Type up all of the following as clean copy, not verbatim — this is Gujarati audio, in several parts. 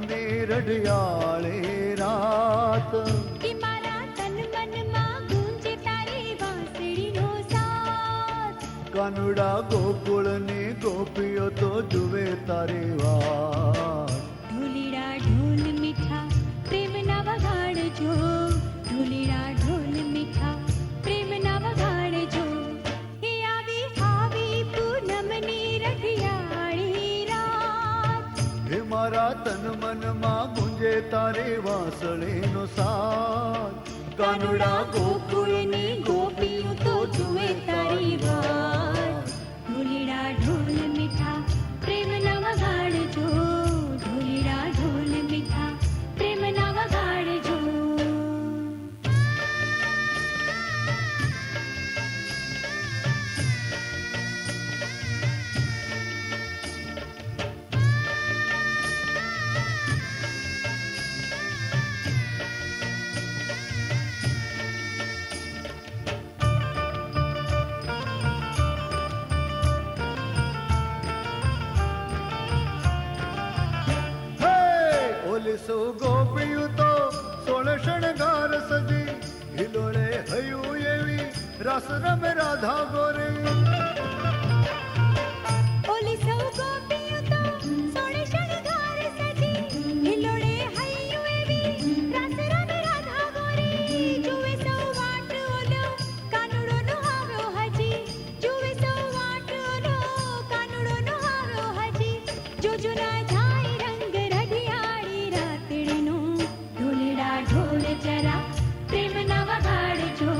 નમને રઢિયાળે રાત કે મારા તન મનમાં ગુંજે તારી વાંસળીનો સાથ. કાનુડા ગોકુળની ગોપીઓ તો જુએ તારી વાત. ઢોલીડા ઢોલ મીઠા પ્રેમના વગાડજો, ઢોલીડા ઢોલ મીઠા પ્રેમના વગાડજો. હે આવી આવી પૂનમની રઢિયાળી રાત. હે મારા તન મનમાં ગુંજે તારી વાંસળીનો સાથ. કાનુડા ગોકુળની ગોપીઓ તો જુએ તારી વાત. ઢોલીડા ઢોલ મીઠા પ્રેમના વગાડજો, ઢોલીડા ઢોલ મીઠા પ્રેમના વગાડજો. ઓલી સૌ ગોપીઓ તો સોળ શણગાર સજી, હિલોળે હયું એવી રસ રમે રાધા ગોરી. ઓલી સૌ ગોપીઓ તો સોળે શણગાર સજી, હિલોળે હૈયું એવી રસ રમે રાધા ગોરી. જુએ સૌ વાટ ઓલો કાનુડો નો આવ્યો હજી, જુએ સૌ વાટ ઓલો કાનુડો નો આવ્યો હજી. જોજો ના જાય રંગ રઢિયાળી રાતડીનો, ઢોલીડા ઢોલ જરા પ્રેમના વગાડજો,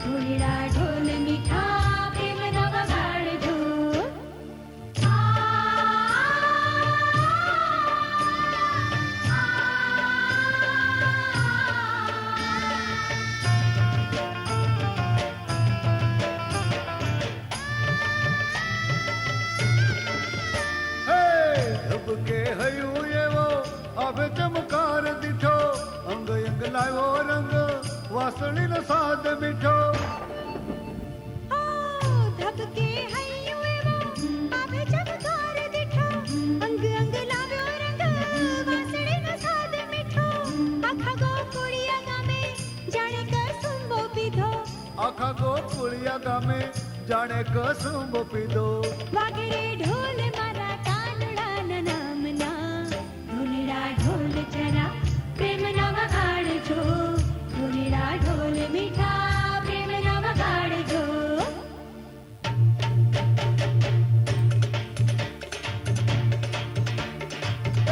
ઢોલીડા ઢોલ મીઠા પ્રેમના વગાડજો. હે ધબકે હયું એવો આભે ચમકાર દીઠો, અંગ અંગ લાવ્યો રંગ વાસળીનો સાદ મીઠો. ધબકે હૈયું એવો આભે ચમકાર દીઠો, અંગ અંગ લાવ્યો રંગ વાસળીનો સાદ મીઠો. આખા ગોકુળિયા ગામે જાણે કસુંબો પીધો, આખા ગોકુળિયા ગામે જાણે કસુંબો પીધો. વાગડે ઢોલ મારા કાનુડાના નામના, ઢોલીડા ઢોલ જરા પ્રેમના વગાડજો, ઢોલીડા ઢોલ મીઠા પ્રેમના વગાડજો.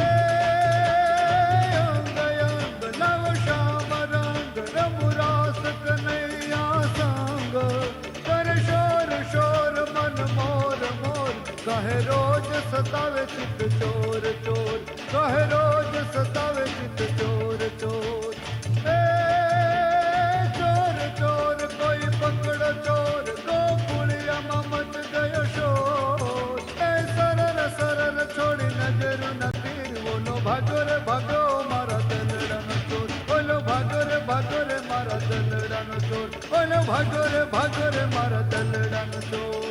એ અંગ અંગ નવ શ્યામ રંગ રમુરાસ કનૈયા સંગ, કર શોર શોર મન મોર મોર, કહે રોજ સતાવે ચિત્ત ચોર ચોર, કહે રોજ સતાવે ચિત્ત ચોર ચોર. એ ચોર ચોર કોઈ પકડો ચોર, ગોકુળિયામાં મચ ગયો શોર. એ સરર સરર છોડી નજર ન તીર, ઓલો ભાગો રે ભાગો મારા દલડાનો ચોર, ઓલો ભાગો રે મારા દલડાનો ચોર, ઓલો ભાગો રે મારા દલડાનો ચોર.